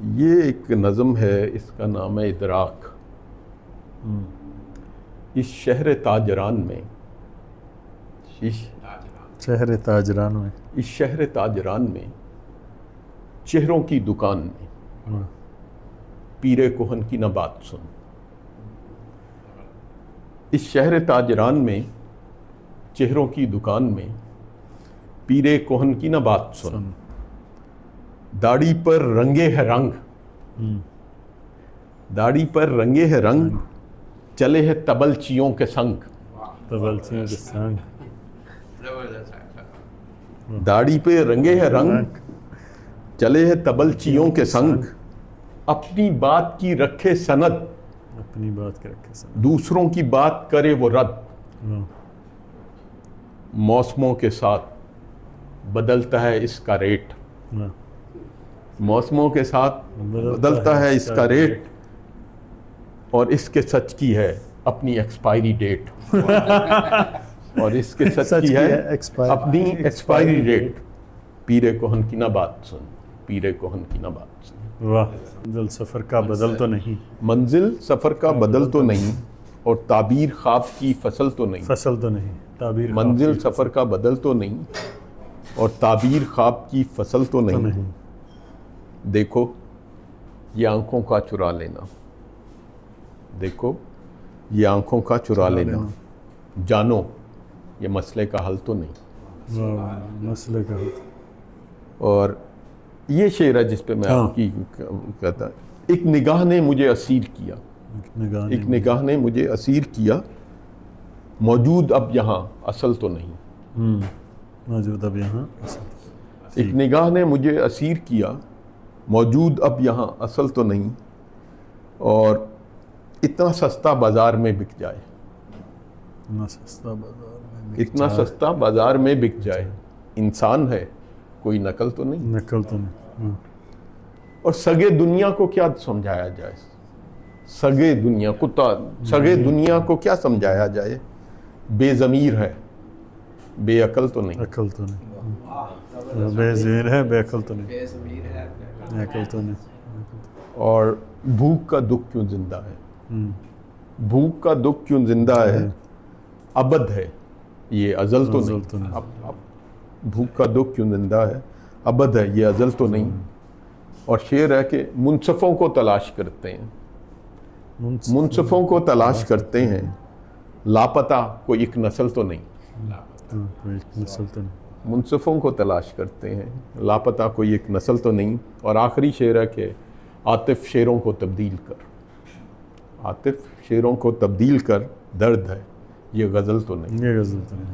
ये एक नज़म है, इसका नाम है इदराक। इस शहर ताजरान में, इस शहर ताजरान में, इस शहर ताजरान में, चेहरों की दुकान में, पीरे कोहन की न बात सुन। इस शहर ताजरान में, चेहरों की दुकान में, पीरे कोहन की न बात सुन। दाढ़ी पर रंगे है रंग, दाढ़ी पर रंगे है रंग, चले है तबलचियों के संग। तबलचियों के संग, दाढ़ी पे रंगे है रंग, चले है तबलचियों के संग। अपनी बात की रखे सनद, अपनी बात के रखे सनद, दूसरों की बात करे वो रद्द। मौसमों के साथ बदलता है इसका रेट, मौसमों के साथ बदलता है इसका रेट, और इसके सच की है अपनी एक्सपायरी डेट। और इसके सच की है अपनी एक्सपायरी डेट। पीरे कोहन की ना बात सुन, पीरे कोहन की ना बात सुन। वाह, मंजिल सफ़र का बदल तो नहीं, मंजिल सफ़र का बदल तो नहीं, और ताबीर ख्वाब की फसल तो नहीं, फसल तो नहीं, ताबीर मंजिल सफ़र का बदल तो नहीं, और ताबीर ख्वाब की फसल तो नहीं। देखो ये आंखों का चुरा लेना, देखो ये आंखों का चुरा लेना, जानो ये मसले का हल तो नहीं। मसले का हल। और ये शेर है जिस पे मैं आपकी कहता, एक निगाह ने मुझे असीर किया, एक निगाह ने मुझे असीर किया, मौजूद अब यहाँ असल तो नहीं। मौजूद अब यहाँ, एक निगाह ने मुझे असीर किया, मौजूद अब यहाँ असल तो नहीं। और इतना सस्ता बाजार में बिक जाए, इतना सस्ता बाजार में बिक इतना सस्ता बाजार में बिक जाए, इंसान है कोई नकल तो नहीं, नकल तो नहीं। और सगे दुनिया को क्या समझाया जाए, सगे दुनिया कुत्ता, सगे दुनिया को क्या समझाया जाए, बेज़मीर है बेअकल तो नहीं। अकल तो नहीं, बेज़मीर है बेअकल तो नहीं, बेअकल तो नहीं। और भूख का दुख क्यों जिंदा है, भूख का दुख क्यों जिंदा है, अबद है ये अजल तो नहीं। अब भूख का दुख क्यों जिंदा है, अबद है ये अजल तो नहीं। और शेर है कि मुनसफ़ों को तलाश करते हैं, मुनसफ़ों को तलाश करते हैं, लापता कोई एक नस्ल तो नहीं। मुनसफ़ों को तलाश करते हैं, लापता कोई एक नस्ल तो नहीं। और आखिरी शेर है कि आतिफ शेरों को तब्दील कर, आतिफ शेरों को तब्दील कर, दर्द है ये गज़ल तो नहीं, ये गज़ल तो नहीं।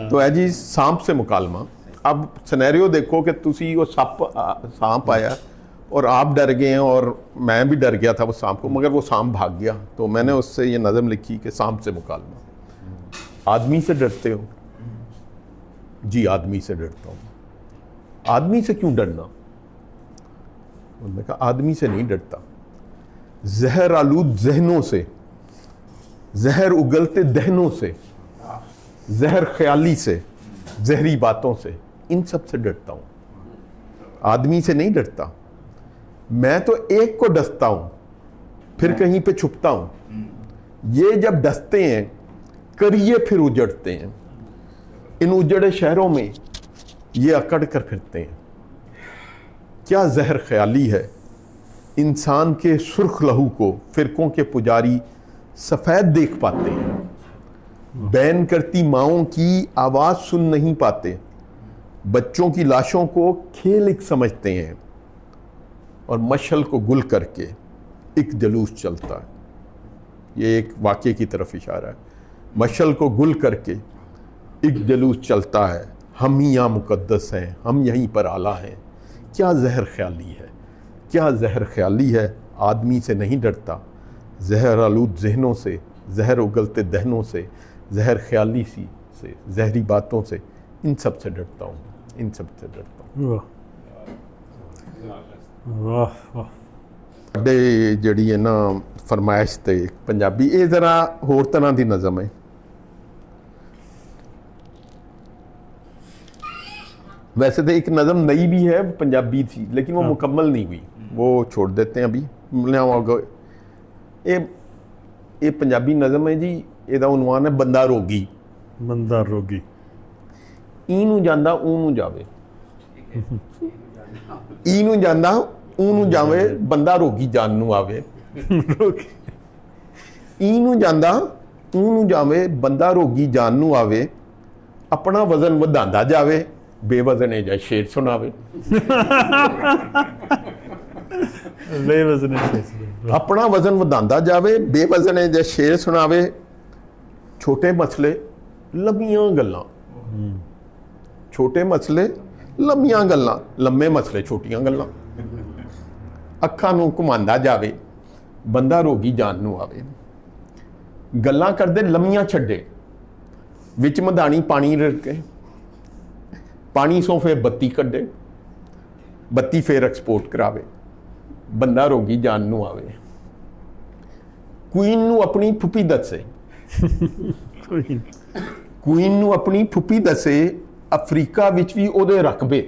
तो है जी सांप से मुकालमा। अब सिनेरियो देखो कि तुसी वो सांप आया और आप डर गए हैं, और मैं भी डर गया था वो सांप को, मगर वो सांप भाग गया। तो मैंने उससे ये नज़म लिखी कि सांप से मुकालमा। आदमी से डरते हो जी, आदमी से डरता हूँ। आदमी से क्यों डरना, उन्होंने कहा आदमी से नहीं डरता, जहर आलूद जहनों से, जहर उगलते दहनों से, जहर ख्याली से, जहरी बातों से, इन सब से डरता हूँ। आदमी से नहीं डरता, मैं तो एक को डसता हूँ फिर कहीं पे छुपता हूँ। ये जब डसते हैं करिए फिर उजड़ते हैं, इन उजड़े शहरों में ये अकड़ कर फिरते हैं। क्या जहर ख्याली है इंसान के सुर्ख लहू को, फिरकों के पुजारी सफ़ेद देख पाते हैं। बैन करती माओं की आवाज़ सुन नहीं पाते, बच्चों की लाशों को खेल एक समझते हैं। और मशल को गुल करके एक जलूस चलता है, ये एक वाक़े की तरफ इशारा है। मशल को गुल करके एक जलूस चलता है, हम ही यहाँ मुक़द्दस हैं, हम यहीं पर आला हैं। क्या जहर ख्याली है, क्या जहर ख्याली है, आदमी से नहीं डरता, जहर आलूद जहनों से, जहर उगलते दहनों से, जहर ख्याली सी से, जहरी बातों से, इन सब से डरता हूँ, इन सब से डरता हूँ। वाह वाह। ਸਾਡੇ ਜਿਹੜੀ ਹੈ ਨਾ फरमाइश ਤੇ ਪੰਜਾਬੀ, ਇਹ ਜ਼ਰਾ ਹੋਰ ਤਰ੍ਹਾਂ ਦੀ ਨਜ਼ਮ ਹੈ। वैसे तो एक नज़म नई भी है, पंजाबी थी, लेकिन वो मुकम्मल नहीं हुई, वो छोड़ देते हैं अभी। ये पंजाबी नज़म है जी, ਇਹਦਾ ਉਨਵਾਨ है बंदा रोगी। बंदा रोगी। ई नूं जांदा ऊ नूं जावे, ई नूं जांदा ऊ नूं जावे, बंदा रोगी जान नूं आवे। ई नूं जांदा ऊ नूं जावे, बंदा रोगी जान नूं आवे, अपना वजन वधांदा जावे, बेवजन है जा शेर सुनावे। बेवजन है अपना वजन वधांदा जावे, बेवजन है जा शेर सुनावे, छोटे मसले लंबियां गल्लां, छोटे मसले लंबियां गल्लां, लंबे मसले छोटियां गल्लां, अखां नूं घुमांदा जावे, बंदा रोगी जान नूं आवे, गल्लां करदे लंबियां छड्डे, विच मधानी पानी रड़के, पानी सो फिर बत्ती कड्डे, बत्ती फिर एक्सपोर्ट करावे, बंदा रोगी जान नूं आवे। क्वीन नूं अपनी फुफी दसे, क्वीन नूं अपनी फुफी दसे, अफ्रीका विच भी ओदे रकबे।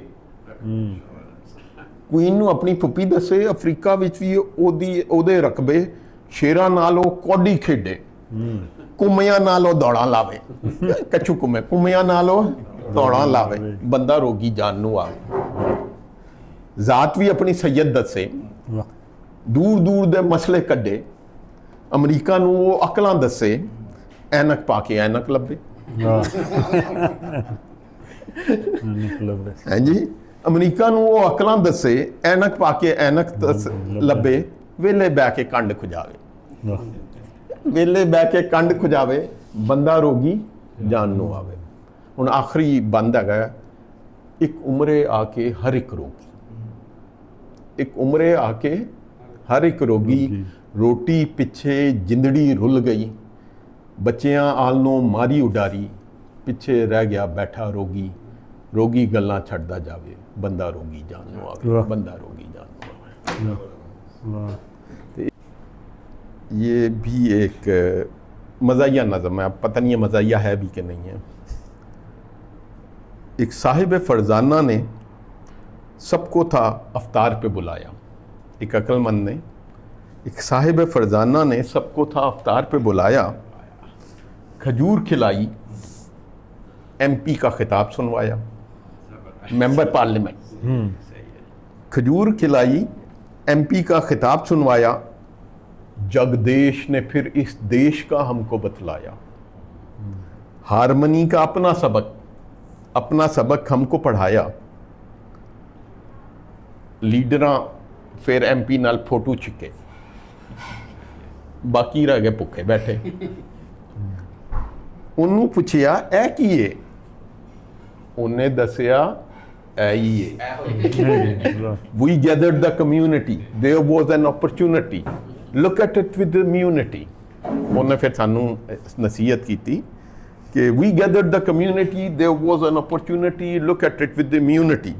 क्वीन नूं अपनी फुफी दसे, अफ्रीका विच भी ओदे रकबे, शेरां नाल ओ कौडी खेडे, कुम्मियां नाल ओ दौड़ां लावे, कच्चू कुम्मे कुम्मियां नाल ओ दौड़ां लावे, बंदा रोगी जान नूं आवे। जात भी अपनी सैयद दसे, दूर दूर दे मसले कड्डे, अमरीका नूं ओ अकलां दसे, ऐनक पाके ऐनक लब्बे। हैं जी, अमरीका नूं ओ अकलां दसे, ऐनक पाके ऐनक लब्बे, वेले बह के कंड खुजावे, वेले बह के कंड खुजावे, बंदा रोगी जान नूं आवे। हुण आखिरी बंद हैगा, एक उमरे आके हर एक रोगी, एक उमरे आके हर एक रोगी, रोटी पिछे जिंदड़ी रुल गई, बच्चियां आलनों मारी उडारी, पिछे रह गया बैठा रोगी, रोगी गल्लां छड्डदा जावे, बंदा रोगी जान नूं आवे, बंदा रोगी जान नूं आवे। ये भी एक मज़ाहिया नज़म है, पता नहीं है मज़ाहिया है भी कि नहीं है। एक साहिब फरजाना ने सबको था अफ्तार पे बुलाया, एक अक्लमंद ने, एक साहिब फरजाना ने सबको था अफ्तार पे बुलाया, खजूर खिलाई, MP का खिताब सुनवाया, मेंबर पार्लियामेंट, खजूर खिलाई, MP का खिताब सुनवाया, जगदेश ने फिर इस देश का हमको बतलाया, हारमनी का अपना सबक हमको पढ़ाया, लीडरां फिर MP नाल फोटो छिके, बाकी रह गए भुखे बैठे। उन्होंने पूछया ऐ की है, उन्हें दसिया ऐ ही है। We gathered the community, there was an opportunity, look at it with immunity। उन्हें फिर सानू नसीहत की थी कि we gathered the community, there was an opportunity, look at it with immunity।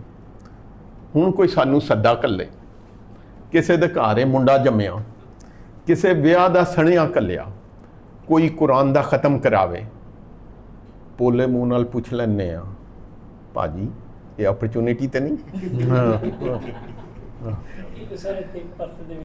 हुण कोई सानू सद्दा कल्ले, किसे दे घरे मुंडा जम्मिया, किसे विआह दा सणिया कल्लिया, कोई कुरान दा खत्म करावे, पोले मूँह नाल पुछ लैने आ, भाजी ये अपॉर्चुनिटी तो नहीं।